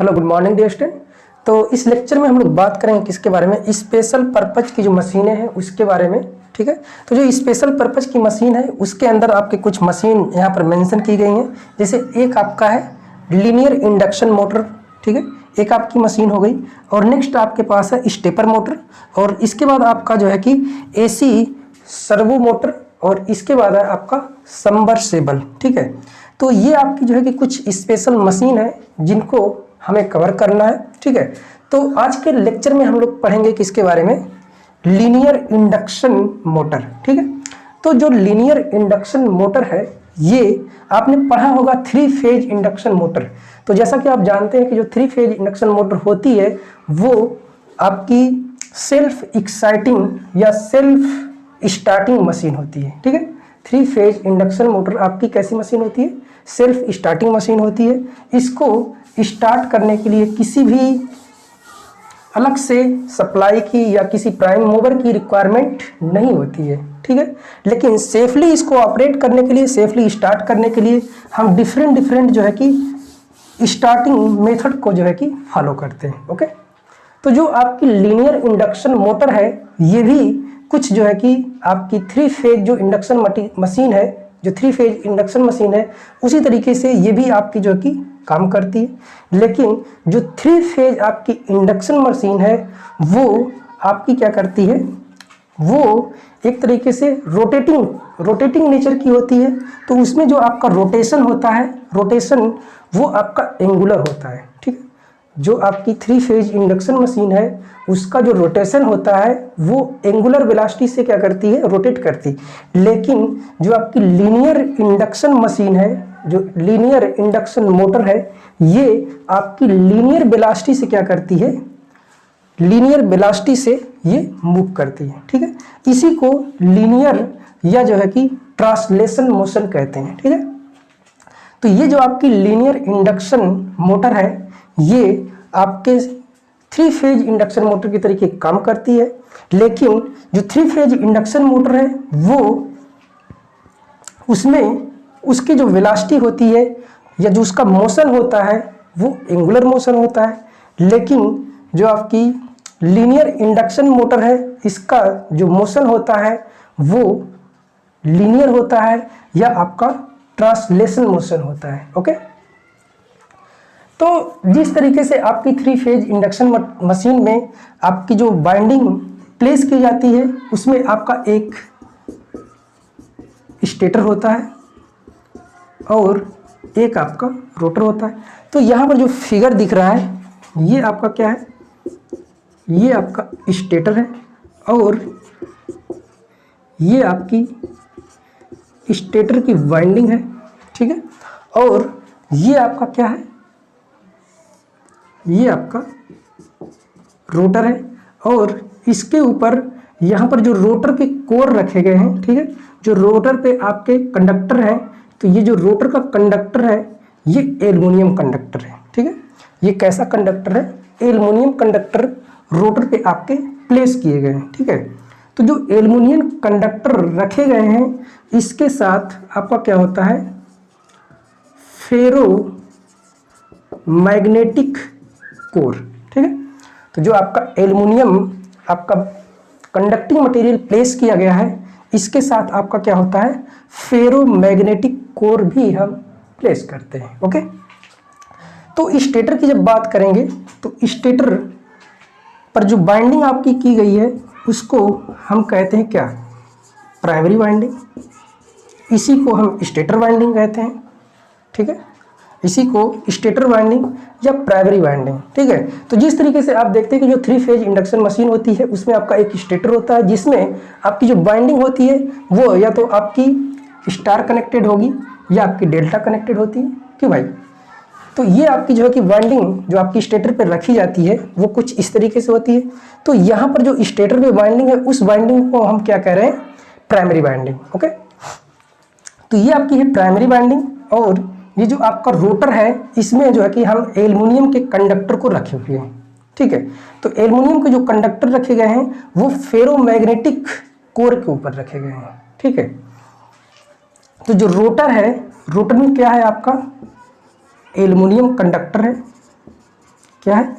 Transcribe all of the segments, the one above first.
Hello good morning dear student. तो इस lecture में हम लोग बात करेंगे किसके बारे में, स्पेशल पर्पज की जो मशीनें हैं उसके बारे में। ठीक है, तो जो स्पेशल पर्पज की मशीन है उसके अंदर आपके कुछ मशीन यहाँ पर मेंशन की गई हैं। जैसे एक आपका है लीनियर इंडक्शन मोटर, ठीक है, एक आपकी मशीन हो गई। और नेक्स्ट आपके पास है स्टेपर मोटर, और इसके बाद आपका जो है कि एसी सर्वो मोटर, और इसके बाद है आपका सबमर्सिबल। ठीक है, तो ये आपकी जो है कि कुछ स्पेशल मशीन है जिनको हमें कवर करना है। ठीक है, तो आज के लेक्चर में हम लोग पढ़ेंगे किसके बारे में, लीनियर इंडक्शन मोटर। ठीक है, तो जो लीनियर इंडक्शन मोटर है ये आपने पढ़ा होगा 3 फेज इंडक्शन मोटर। तो जैसा कि आप जानते हैं कि जो 3 फेज इंडक्शन मोटर होती है वो आपकी सेल्फ एक्साइटिंग या सेल्फ स्टार्टिंग मशीन होती है। ठीक है, 3 फेज इंडक्शन मोटर आपकी कैसी मशीन होती है, सेल्फ स्टार्टिंग मशीन होती है। इसको स्टार्ट करने के लिए किसी भी अलग से सप्लाई की या किसी प्राइम मूवर की रिक्वायरमेंट नहीं होती है। ठीक है, लेकिन सेफली इसको ऑपरेट करने के लिए, सेफली स्टार्ट करने के लिए हम डिफरेंट जो है कि स्टार्टिंग मेथड को जो है कि फॉलो करते हैं। ओके, तो जो आपकी लीनियर इंडक्शन मोटर है ये भी कुछ जो है कि आपकी 3 फेज जो इंडक्शन मशीन है, जो 3 फेज इंडक्शन मशीन है उसी तरीके से ये भी आपकी जो कि काम करती है। लेकिन जो 3 फेज आपकी इंडक्शन मशीन है वो आपकी क्या करती है, वो एक तरीके से रोटेटिंग नेचर की होती है। तो उसमें जो आपका रोटेशन होता है, रोटेशन वो आपका एंगुलर होता है। ठीक है, जो आपकी 3 फेज इंडक्शन मशीन है उसका जो रोटेशन होता है वो एंगुलर वेलोसिटी से क्या करती है, रोटेट करती। लेकिन जो आपकी लीनियर इंडक्शन मशीन है, जो लीनियर इंडक्शन मोटर है, ये आपकी लीनियर वेलोसिटी से क्या करती है, लीनियर वेलोसिटी से ये मूव करती है। ठीक है, इसी को लीनियर या जो है कि ट्रांसलेशन मोशन कहते हैं। ठीक है, तो ये जो आपकी लीनियर इंडक्शन मोटर है ये आपके 3 फेज इंडक्शन मोटर की तरीके काम करती है। लेकिन जो 3 फेज इंडक्शन मोटर है वो उसमें उसकी जो वेलोसिटी होती है या जो उसका मोशन होता है वो एंगुलर मोशन होता है। लेकिन जो आपकी लीनियर इंडक्शन मोटर है इसका जो मोशन होता है वो लीनियर होता है या आपका ट्रांसलेशन मोशन होता है। ओके, तो जिस तरीके से आपकी 3 फेज इंडक्शन मशीन में आपकी जो बाइंडिंग प्लेस की जाती है उसमें आपका एक स्टेटर होता है और एक आपका रोटर होता है। तो यहाँ पर जो फिगर दिख रहा है ये आपका क्या है, ये आपका स्टेटर है और ये आपकी स्टेटर की वाइंडिंग है। ठीक है, और ये आपका क्या है, ये आपका रोटर है और इसके ऊपर यहाँ पर जो रोटर के कोर रखे गए हैं। ठीक है, जो रोटर पे आपके कंडक्टर हैं, तो ये जो रोटर का कंडक्टर है ये एल्युमिनियम कंडक्टर है। ठीक है, ये कैसा कंडक्टर है, एल्युमिनियम कंडक्टर रोटर पे आपके प्लेस किए गए हैं। ठीक है, तो जो एल्युमिनियम कंडक्टर रखे गए हैं इसके साथ आपका क्या होता है, फेरो मैग्नेटिक कोर। ठीक है, तो जो आपका एल्युमिनियम आपका कंडक्टिंग मटेरियल प्लेस किया गया है इसके साथ आपका क्या होता है, फेरो मैग्नेटिक कोर भी हम प्लेस करते हैं। ओके, तो स्टेटर की जब बात करेंगे तो स्टेटर पर जो बाइंडिंग आपकी की गई है उसको हम कहते हैं क्या, प्राइमरी बाइंडिंग। इसी को हम स्टेटर बाइंडिंग कहते हैं। ठीक है, इसी को स्टेटर वाइंडिंग या प्राइमरी वाइंडिंग। ठीक है, तो जिस तरीके से आप देखते हैं कि जो 3 फेज इंडक्शन मशीन होती है उसमें आपका एक स्टेटर होता है जिसमें आपकी जो बाइंडिंग होती है वो या तो आपकी स्टार कनेक्टेड होगी या आपकी डेल्टा कनेक्टेड होती है। क्यों भाई, तो ये आपकी जो है कि वाइंडिंग जो आपकी स्टेटर पर रखी जाती है वो कुछ इस तरीके से होती है। तो यहाँ पर जो स्टेटर पे वाइंडिंग है उस वाइंडिंग को हम क्या कह रहे हैं, प्राइमरी वाइंडिंग। ओके, तो ये आपकी है प्राइमरी वाइंडिंग। और ये जो आपका रोटर है इसमें जो है कि हम एल्युमिनियम के कंडक्टर को रखे हुए हैं। ठीक है, तो एल्युमिनियम के जो कंडक्टर रखे गए हैं वो फेरोमैग्नेटिक कोर के ऊपर रखे गए हैं। ठीक है, तो जो रोटर है, रोटर में क्या है आपका एल्युमिनियम कंडक्टर है क्या है,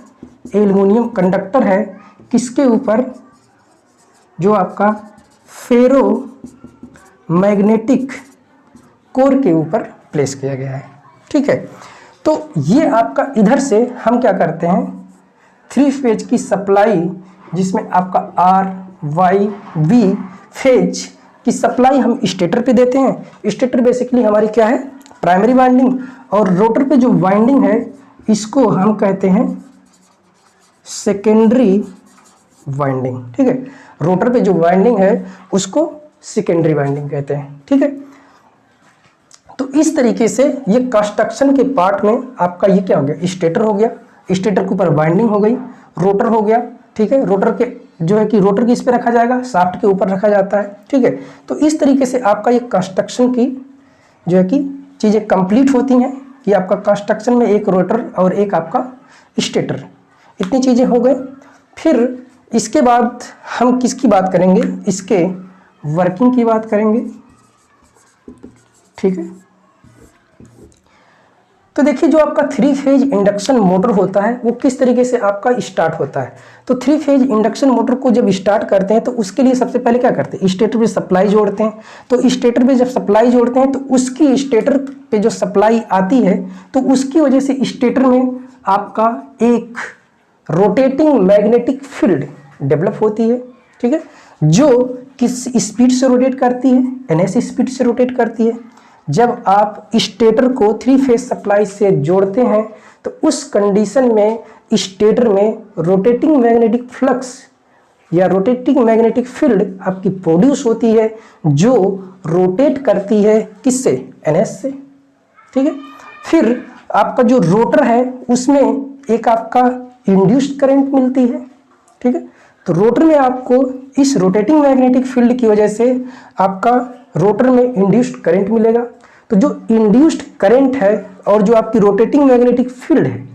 एल्युमिनियम कंडक्टर है, किसके ऊपर, जो आपका फेरो मैग्नेटिक कोर के ऊपर प्लेस किया गया है। ठीक है, तो ये आपका इधर से हम क्या करते हैं, 3 फेज की सप्लाई, जिसमें आपका आर वाई वी फेज की सप्लाई हम स्टेटर पे देते हैं। स्टेटर बेसिकली हमारी क्या है, प्राइमरी वाइंडिंग, और रोटर पे जो वाइंडिंग है इसको हम कहते हैं सेकेंडरी वाइंडिंग। ठीक है, रोटर पे जो वाइंडिंग है उसको सेकेंडरी वाइंडिंग कहते हैं। ठीक है, तो इस तरीके से ये कंस्ट्रक्शन के पार्ट में आपका ये क्या हो गया, स्टेटर हो गया, स्टेटर के ऊपर वाइंडिंग हो गई, रोटर हो गया। ठीक है, रोटर के जो है कि रोटर किस पे रखा जाएगा, शाफ्ट के ऊपर रखा जाता है। ठीक है, तो इस तरीके से आपका ये कंस्ट्रक्शन की जो है कि चीज़ें कंप्लीट होती हैं कि आपका कंस्ट्रक्शन में एक रोटर और एक आपका स्टेटर, इतनी चीज़ें हो गई। फिर इसके बाद हम किसकी बात करेंगे, इसके वर्किंग की बात करेंगे। ठीक है, तो देखिए जो आपका 3 फेज इंडक्शन मोटर होता है वो किस तरीके से आपका स्टार्ट होता है। तो 3 फेज इंडक्शन मोटर को जब स्टार्ट करते हैं तो उसके लिए सबसे पहले क्या करते हैं, स्टेटर पे सप्लाई जोड़ते हैं। तो स्टेटर पे जब सप्लाई जोड़ते हैं तो उसकी स्टेटर पे जो सप्लाई आती है तो उसकी वजह से स्टेटर में आपका एक रोटेटिंग मैग्नेटिक फील्ड डेवलप होती है। ठीक है, जो किस स्पीड से रोटेट करती है, ns स्पीड से रोटेट करती है। जब आप स्टेटर को 3 फेज सप्लाई से जोड़ते हैं तो उस कंडीशन में स्टेटर में रोटेटिंग मैग्नेटिक फ्लक्स या रोटेटिंग मैग्नेटिक फील्ड आपकी प्रोड्यूस होती है, जो रोटेट करती है किससे, ns से। ठीक है, फिर आपका जो रोटर है उसमें एक आपका इंड्यूस्ड करंट मिलती है। ठीक है, तो रोटर में आपको इस रोटेटिंग मैग्नेटिक फील्ड की वजह से आपका रोटर में इंड्यूस्ड करंट मिलेगा। तो जो इंड्यूस्ड करंट है और जो आपकी रोटेटिंग मैग्नेटिक फील्ड है,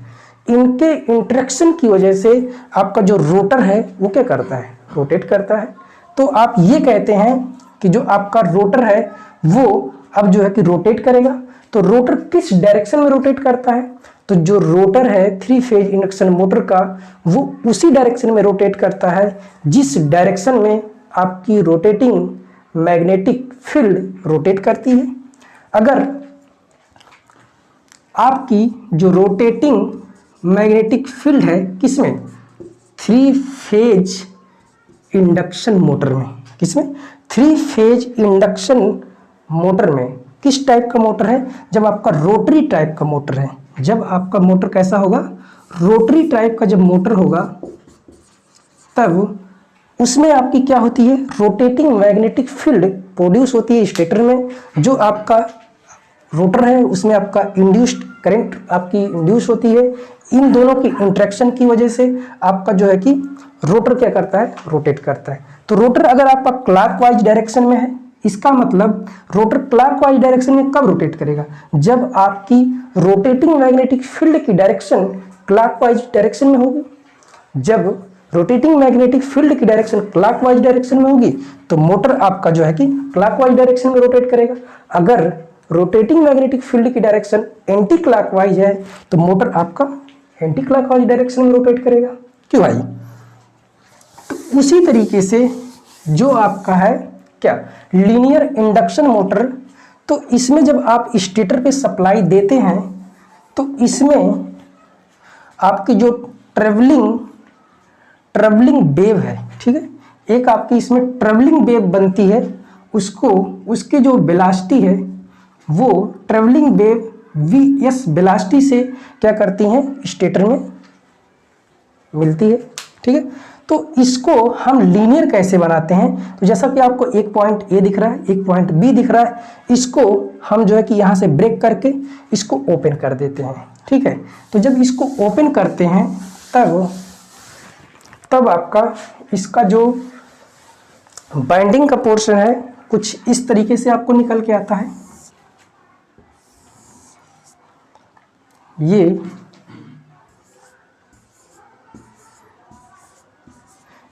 इनके इंटरेक्शन की वजह से आपका जो रोटर है वो क्या करता है, रोटेट करता है। तो आप ये कहते हैं कि जो आपका रोटर है वो अब जो है कि रोटेट करेगा। तो रोटर किस डायरेक्शन में रोटेट करता है, तो जो रोटर है 3 फेज इंडक्शन मोटर का वो उसी डायरेक्शन में रोटेट करता है जिस डायरेक्शन में आपकी रोटेटिंग मैग्नेटिक फील्ड रोटेट करती है। अगर आपकी जो रोटेटिंग मैग्नेटिक फील्ड है किसमें, 3 फेज इंडक्शन मोटर में, किसमें, 3 फेज इंडक्शन मोटर में। किस टाइप का मोटर है, जब आपका रोटरी टाइप का मोटर है। जब आपका मोटर कैसा होगा, रोटरी टाइप का जब मोटर होगा तब उसमें आपकी क्या होती है, रोटेटिंग मैग्नेटिक फील्ड प्रोड्यूस होती है स्टेटर में। जो आपका रोटर है उसमें आपका इंड्यूस्ड करंट आपकी इंड्यूस होती है। इन दोनों की इंटरेक्शन की वजह से आपका जो है कि रोटर क्या करता है, रोटेट करता है। तो रोटर अगर आपका क्लॉकवाइज डायरेक्शन में है, इसका मतलब रोटर क्लॉकवाइज डायरेक्शन में कब रोटेट करेगा, जब आपकी रोटेटिंग मैग्नेटिक फील्ड की डायरेक्शन क्लॉकवाइज डायरेक्शन में होगी। जब रोटेटिंग मैग्नेटिक फील्ड की डायरेक्शन क्लॉकवाइज डायरेक्शन में होगी तो मोटर आपका जो है कि क्लॉकवाइज डायरेक्शन में रोटेट करेगा। अगर रोटेटिंग मैग्नेटिक फील्ड की डायरेक्शन एंटी क्लॉकवाइज है तो मोटर आपका एंटी क्लॉकवाइज डायरेक्शन में रोटेट करेगा। क्यों भाई, तो उसी तरीके से जो आपका है क्या, लीनियर इंडक्शन मोटर, तो इसमें जब आप स्टेटर पे सप्लाई देते हैं तो इसमें आपकी जो ट्रेवलिंग वेव है, ठीक है, एक आपकी इसमें ट्रेवलिंग वेव बनती है, उसको उसकी जो वेलोसिटी है वो ट्रेवलिंग वेव वीएस वेलोसिटी से क्या करती हैं, स्टेटर में मिलती है। ठीक है, तो इसको हम लीनियर कैसे बनाते हैं, तो जैसा कि आपको एक पॉइंट ए दिख रहा है, एक पॉइंट बी दिख रहा है, इसको हम जो है कि यहाँ से ब्रेक करके इसको ओपन कर देते हैं। ठीक है, तो जब इसको ओपन करते हैं तब आपका इसका जो बाइंडिंग का पोर्शन है कुछ इस तरीके से आपको निकल के आता है।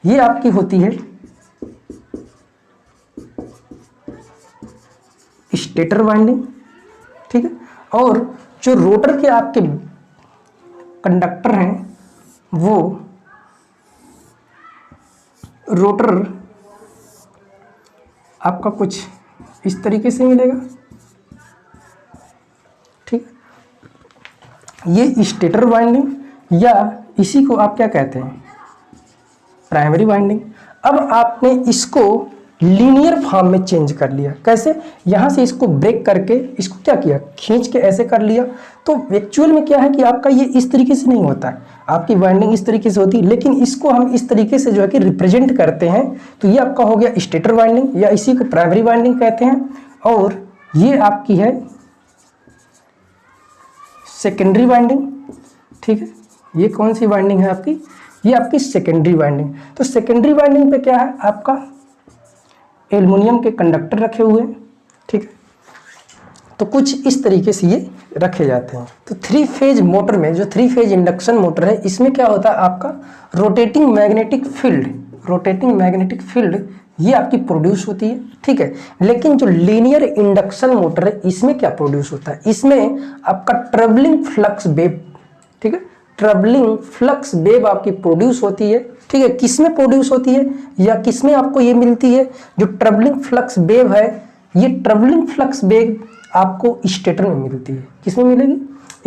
ये आपकी होती है स्टेटर वाइंडिंग। ठीक है, और जो रोटर के आपके कंडक्टर हैं वो रोटर आपका कुछ इस तरीके से मिलेगा, ठीक। ये स्टेटर वाइंडिंग या इसी को आप क्या कहते हैं, प्राइमरी वाइंडिंग। अब आपने इसको लीनियर फॉर्म में चेंज कर लिया। कैसे? यहाँ से इसको ब्रेक करके इसको क्या किया, खींच के ऐसे कर लिया। तो एक्चुअल में क्या है कि आपका ये इस तरीके से नहीं होता है, आपकी वाइंडिंग इस तरीके से होती है, लेकिन इसको हम इस तरीके से जो है कि रिप्रेजेंट करते हैं। तो ये आपका हो गया स्टेटर वाइंडिंग या इसी को प्राइमरी वाइंडिंग कहते हैं। और ये आपकी है सेकेंडरी वाइंडिंग, ठीक है। ये कौन सी वाइंडिंग है आपकी, ये आपकी सेकेंडरी वाइंडिंग। तो सेकेंडरी वाइंडिंग पे क्या है, आपका एल्युमिनियम के कंडक्टर रखे हुए हैं, ठीक है। तो कुछ इस तरीके से ये रखे जाते हैं। तो 3 फेज मोटर में, जो 3 फेज इंडक्शन मोटर है, इसमें क्या होता है, आपका रोटेटिंग मैग्नेटिक फील्ड ये आपकी प्रोड्यूस होती है, ठीक है। लेकिन जो लीनियर इंडक्शन मोटर है, इसमें क्या प्रोड्यूस होता है, इसमें आपका ट्रैवलिंग फ्लक्स वेव, ठीक है, ट्रैवलिंग फ्लक्स वेव आपकी प्रोड्यूस होती है, ठीक है। किसमें प्रोड्यूस होती है या किसमें आपको ये मिलती है, जो ट्रैवलिंग फ्लक्स वेव है, ये ट्रैवलिंग फ्लक्स वेव आपको स्टेटर में मिलती है। किसमें मिलेगी,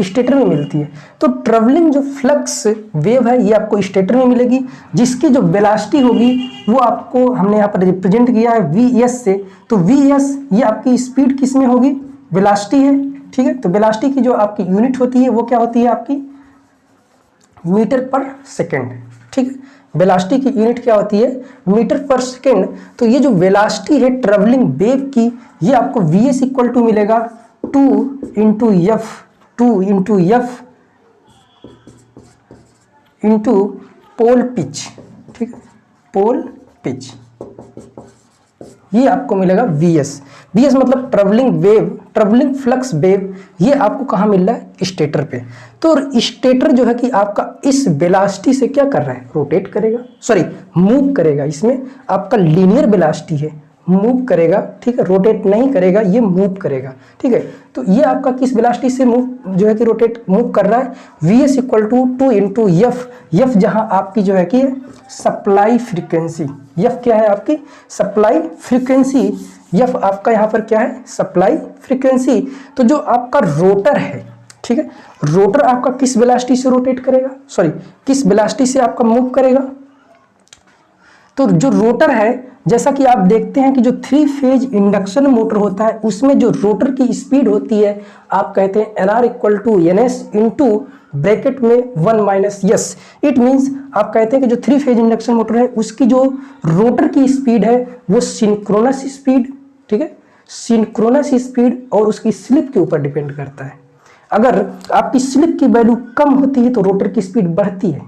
स्टेटर में मिलती है। तो ट्रैवलिंग जो फ्लक्स वेव है ये आपको स्टेटर में मिलेगी, जिसकी जो वेलोसिटी होगी वो आपको हमने यहाँ पर रिप्रेजेंट किया है वीएस से। तो वीएस ये आपकी स्पीड किसमें होगी, वेलोसिटी है, ठीक है। तो वेलोसिटी की जो आपकी यूनिट होती है वो क्या होती है, आपकी मीटर पर सेकेंड, ठीक है। वेलोसिटी की यूनिट क्या होती है, मीटर पर सेकेंड। तो ये जो वेलोसिटी है ट्रैवलिंग वेव की, ये आपको वीएस इक्वल टू मिलेगा 2 into F into pole pitch, ठीक है, पोल पिच, ये आपको मिलेगा वीएस। वीएस मतलब travelling wave, travelling flux wave, ये आपको कहाँ मिल रहा है, स्टेटर पे। तो स्टेटर जो है कि आपका इस वेलोसिटी से क्या कर रहा है, रोटेट करेगा, सॉरी मूव करेगा। इसमें आपका लीनियर वेलोसिटी है, मूव करेगा, ठीक है, रोटेट नहीं करेगा, ये मूव करेगा, ठीक है। तो ये आपका किस वेलोसिटी से मूव जो है कि रोटेट मूव कर रहा है, VS equal to 2 into F जहाँ आपकी जो है कि सप्लाई फ्रीक्वेंसी, एफ क्या है आपकी सप्लाई फ्रीक्वेंसी, एफ आपका यहाँ पर क्या है, सप्लाई फ्रीक्वेंसी। तो जो आपका रोटर है, ठीक है, रोटर आपका किस वेलोसिटी से रोटेट करेगा, सॉरी किस वेलोसिटी से आपका मूव करेगा। तो जो रोटर है, जैसा कि आप देखते हैं कि जो 3 फेज इंडक्शन मोटर होता है, उसमें जो रोटर की स्पीड होती है, आप कहते हैं NR equal to NS into bracket में 1 माइनस एस। इट मीन्स आप कहते हैं कि जो 3 फेज इंडक्शन मोटर है, उसकी जो रोटर की स्पीड है वो सिंक्रोनस स्पीड, ठीक है, सिंक्रोनस स्पीड और उसकी स्लिप के ऊपर डिपेंड करता है। अगर आपकी स्लिप की वैल्यू कम होती है तो रोटर की स्पीड बढ़ती है,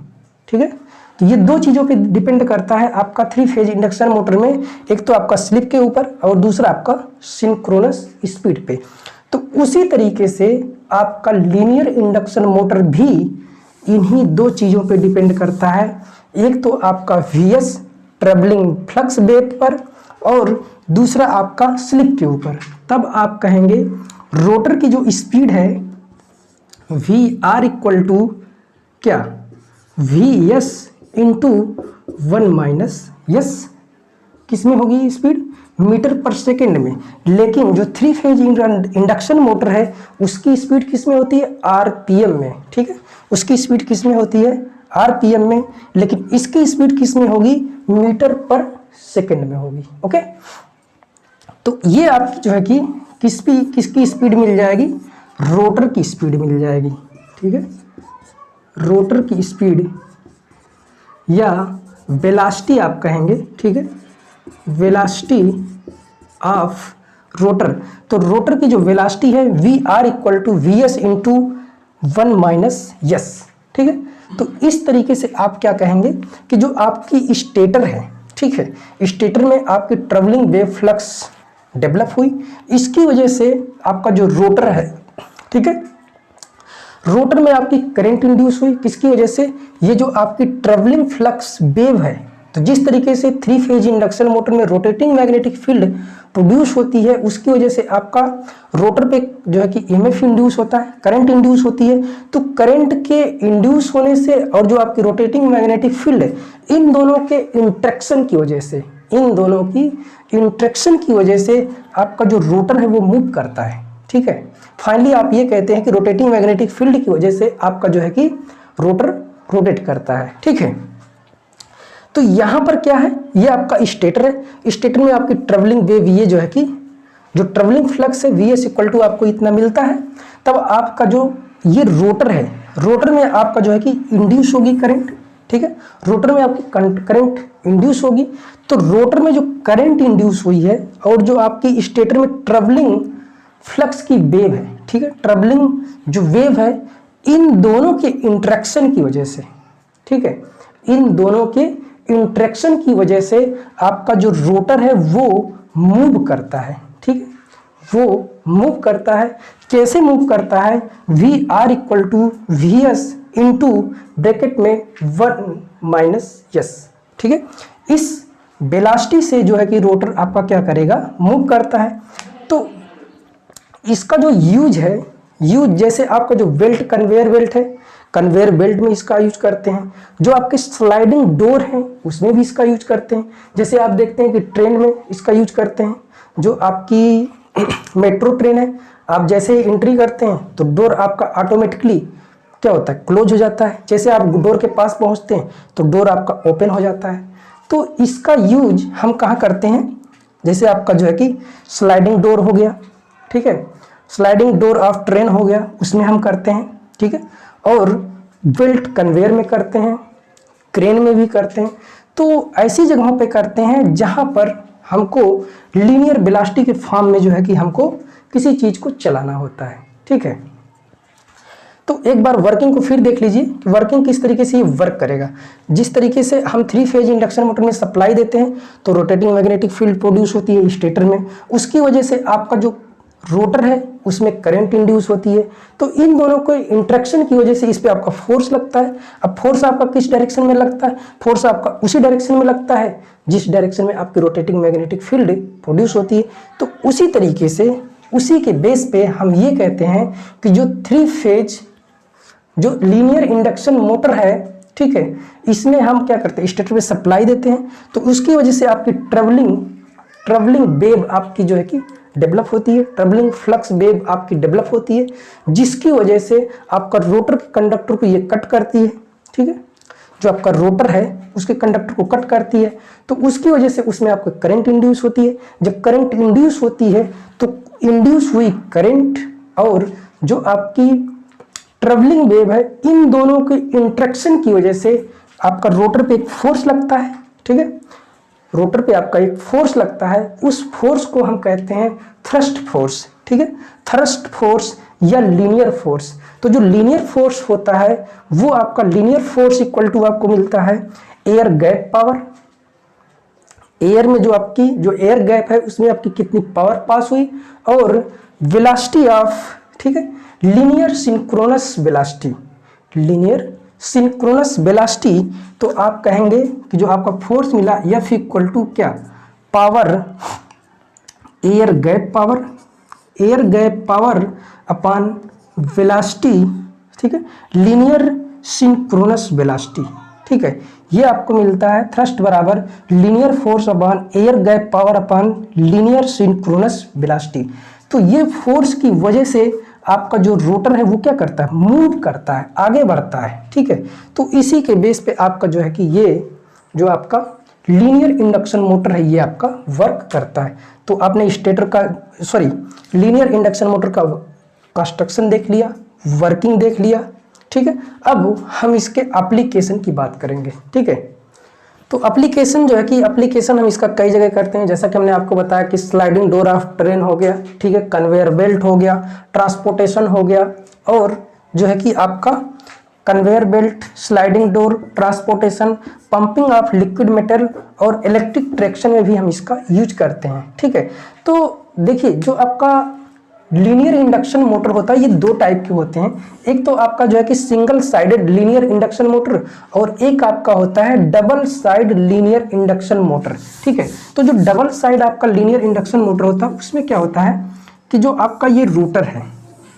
ठीक है। तो ये 2 चीज़ों पे डिपेंड करता है आपका 3 फेज इंडक्शन मोटर में, एक तो आपका स्लिप के ऊपर और दूसरा आपका सिंक्रोनस स्पीड पे। तो उसी तरीके से आपका लीनियर इंडक्शन मोटर भी इन्हीं 2 चीज़ों पे डिपेंड करता है, एक तो आपका वीएस ट्रैवलिंग फ्लक्स वेव पर और दूसरा आपका स्लिप के ऊपर। तब आप कहेंगे रोटर की जो स्पीड है वी आर इक्वल टू क्या, we S into 1 minus S, किसमें होगी स्पीड, मीटर पर सेकेंड में। लेकिन जो 3 फेज इंडक्शन मोटर है उसकी स्पीड किसमें होती है, आरपीएम में, ठीक है, उसकी स्पीड किसमें होती है, आरपीएम में। लेकिन इसकी स्पीड किसमें होगी, मीटर पर सेकेंड में होगी। ओके, तो ये आपकी जो है कि किसकी स्पीड मिल जाएगी, रोटर की स्पीड मिल जाएगी, ठीक है, रोटर की स्पीड या वेलोसिटी आप कहेंगे, ठीक है, वेलोसिटी ऑफ रोटर। तो रोटर की जो वेलोसिटी है V R equal to V S into 1 minus S, ठीक है। तो इस तरीके से आप क्या कहेंगे कि जो आपकी स्टेटर है, ठीक है, स्टेटर में आपकी ट्रैवलिंग वेव फ्लक्स डेवलप हुई, इसकी वजह से आपका जो रोटर है, ठीक है, रोटर में आपकी करंट इंड्यूस हुई, किसकी वजह से, ये जो आपकी ट्रैवलिंग फ्लक्स वेव है, तो जिस तरीके से 3 फेज इंडक्शन मोटर में रोटेटिंग मैग्नेटिक फील्ड प्रोड्यूस होती है, उसकी वजह से आपका रोटर पे जो है कि ईएमएफ इंड्यूस होता है, करंट इंड्यूस होती है। तो करंट के इंड्यूस होने से और जो आपकी रोटेटिंग मैग्नेटिक फील्ड है, इन दोनों के इंट्रैक्शन की वजह से, इन दोनों की इंट्रैक्शन की वजह से आपका जो रोटर है वो मूव करता है। ठीक है, फाइनली आप ये कहते हैं कि रोटेटिंग मैग्नेटिक फील्ड की वजह से आपका जो है कि रोटर रोटेट करता है। ठीक है, तो यहां पर क्या है, ये आपका स्टेटर है। स्टेटर में आपकी ट्रेवलिंग वेव, ये जो है कि जो ट्रेवलिंग फ्लक्स है Vs इक्वल टू आपको इतना मिलता है। तब आपका जो ये रोटर है, रोटर में आपका जो है कि इंड्यूस होगी करंट। ठीक है, रोटर में आपकी करंट इंड्यूस होगी। तो रोटर में जो करंट इंड्यूस हुई है और जो आपकी स्टेटर में ट्रेवलिंग फ्लक्स की वेव है, ठीक है, ट्रेवलिंग जो वेव है, इन दोनों के इंट्रैक्शन की वजह से, ठीक है, इन दोनों के इंट्रैक्शन की वजह से आपका जो रोटर है वो मूव करता है। ठीक है, वो मूव करता है। कैसे मूव करता है, V R equal to V S into bracket में 1 माइनस एस। ठीक है, इस वेलोसिटी से जो है कि रोटर आपका क्या करेगा, मूव करता है। तो इसका जो यूज है, यूज जैसे आपका जो बेल्ट, कन्वेयर बेल्ट है, कन्वेयर बेल्ट में इसका यूज करते हैं। जो आपके स्लाइडिंग डोर हैं उसमें भी इसका यूज करते हैं। जैसे आप देखते हैं कि ट्रेन में इसका यूज करते हैं। जो आपकी मेट्रो ट्रेन है, आप जैसे ही एंट्री करते हैं तो डोर आपका ऑटोमेटिकली क्या होता है, क्लोज हो जाता है। जैसे आप डोर के पास पहुंचते हैं तो डोर आपका ओपन हो जाता है। तो इसका यूज हम कहाँ करते हैं, जैसे आपका जो है कि स्लाइडिंग डोर हो गया, ठीक है, स्लाइडिंग डोर ऑफ ट्रेन हो गया, उसमें हम करते हैं। ठीक है, और बेल्ट कन्वेयर में करते हैं, क्रेन में भी करते हैं। तो ऐसी जगहों पे करते हैं जहां पर हमको लीनियर वेलोसिटी के फॉर्म में जो है कि हमको किसी चीज को चलाना होता है। ठीक है, तो एक बार वर्किंग को फिर देख लीजिए कि वर्किंग किस तरीके से ये वर्क करेगा। जिस तरीके से हम 3 फेज इंडक्शन मोटर में सप्लाई देते हैं तो रोटेटिंग मैग्नेटिक फील्ड प्रोड्यूस होती है स्टेटर में, उसकी वजह से आपका जो रोटर है उसमें करंट इंड्यूस होती है। तो इन दोनों को इंट्रैक्शन की वजह से इस पे आपका फोर्स लगता है। अब फोर्स आपका किस डायरेक्शन में लगता है, फोर्स आपका उसी डायरेक्शन में लगता है जिस डायरेक्शन में आपकी रोटेटिंग मैग्नेटिक फील्ड प्रोड्यूस होती है। तो उसी तरीके से, उसी के बेस पे हम ये कहते हैं कि जो 3 फेज जो लीनियर इंडक्शन मोटर है, ठीक है, इसमें हम क्या करते हैं, स्टेटर में सप्लाई देते हैं। तो उसकी वजह से आपकी ट्रेवलिंग वेव आपकी जो है कि डेवलप होती है, ट्रेवलिंग फ्लक्स वेव आपकी डेवलप होती है, जिसकी वजह से आपका रोटर कंडक्टर को ये कट करती है। ठीक है, जो आपका रोटर है उसके कंडक्टर को कट करती है। तो उसकी वजह से उसमें आपको करंट इंड्यूस होती है। जब करंट इंड्यूस होती है तो इंड्यूस हुई करंट और जो आपकी ट्रेवलिंग वेव है, इन दोनों के इंट्रैक्शन की वजह से आपका रोटर पे एक फोर्स लगता है। ठीक है, रोटर पे आपका एक फोर्स लगता है, उस फोर्स को हम कहते हैं थ्रस्ट फोर्स। ठीक है, थ्रस्ट फोर्स या लीनियर फोर्स। तो जो लीनियर फोर्स होता है वो आपका लीनियर फोर्स इक्वल टू आपको मिलता है एयर गैप पावर। एयर में जो आपकी जो एयर गैप है उसमें आपकी कितनी पावर पास हुई और वेलोसिटी ऑफ, ठीक है, linear synchronous velocity, linear synchronous velocity. तो आप कहेंगे कि जो आपका फोर्स मिला F इक्वल टू क्या, power air gap power, air gap power upon velocity, ठीक है, लीनियर सिंक्रोनस वेलोसिटी। ठीक है, ये आपको मिलता है थ्रस्ट बराबर linear force upon air gap power upon linear synchronous velocity. तो ये फोर्स की वजह से आपका जो रोटर है वो क्या करता है, मूव करता है, आगे बढ़ता है। ठीक है, तो इसी के बेस पे आपका जो है कि ये जो आपका लीनियर इंडक्शन मोटर है ये आपका वर्क करता है। तो आपने स्टेटर का लीनियर इंडक्शन मोटर का कंस्ट्रक्शन देख लिया, वर्किंग देख लिया। ठीक है, अब हम इसके एप्लीकेशन की बात करेंगे। ठीक है, तो एप्लीकेशन जो है कि एप्लीकेशन हम इसका कई जगह करते हैं। जैसा कि हमने आपको बताया कि स्लाइडिंग डोर ऑफ ट्रेन हो गया, ठीक है, कन्वेयर बेल्ट हो गया, ट्रांसपोर्टेशन हो गया, और जो है कि आपका conveyor belt, sliding door, transportation, pumping of liquid metal और इलेक्ट्रिक ट्रैक्शन में भी हम इसका यूज करते हैं। ठीक है, तो देखिए जो आपका लीनियर इंडक्शन मोटर होता है, ये दो टाइप के होते हैं। एक तो आपका जो है कि single sided linear induction motor, और एक आपका होता है double side linear induction motor. ठीक है, तो जो डबल साइड आपका लीनियर इंडक्शन मोटर होता है उसमें क्या होता है कि जो आपका ये रोटर है,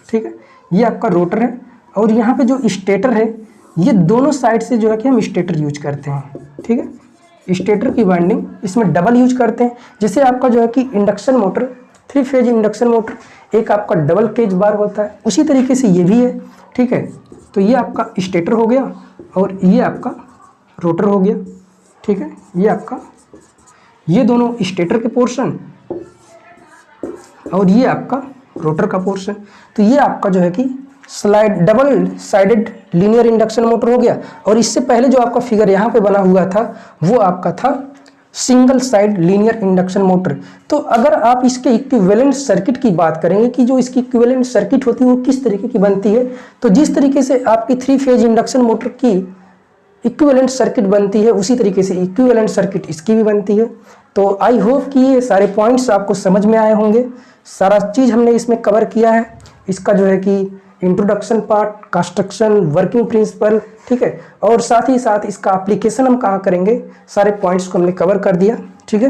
ठीक है, ये आपका रोटर है, और यहाँ पे जो स्टेटर है, ये दोनों साइड से जो है कि हम स्टेटर यूज करते हैं। ठीक है, स्टेटर की वाइंडिंग इसमें डबल यूज करते हैं। जैसे आपका जो है कि induction motor, 3 phase induction motor, एक आपका डबल केज बार होता है, उसी तरीके से ये भी है। ठीक है, तो ये आपका स्टेटर हो गया और ये आपका रोटर हो गया। ठीक है, ये आपका, ये दोनों स्टेटर के पोर्शन और ये आपका रोटर का पोर्शन। तो ये आपका जो है कि double sided linear induction motor हो गया। और इससे पहले जो आपका फिगर यहाँ पे बना हुआ था वो आपका था single side linear induction motor. तो अगर आप इसके इक्विवेलेंट सर्किट की बात करेंगे कि जो इसकी इक्विवेलेंट सर्किट होती है वो किस तरीके की बनती है, तो जिस तरीके से आपकी 3 फेज इंडक्शन मोटर की इक्विवेलेंट सर्किट बनती है उसी तरीके से इक्विवेलेंट सर्किट इसकी भी बनती है। तो आई होप कि ये सारे पॉइंट्स आपको समझ में आए होंगे। सारा चीज़ हमने इसमें कवर किया है। इसका जो है कि introduction part, construction, working principle, ठीक है, और साथ ही साथ इसका एप्लीकेशन हम कहाँ करेंगे, सारे पॉइंट्स को हमने कवर कर दिया। ठीक है,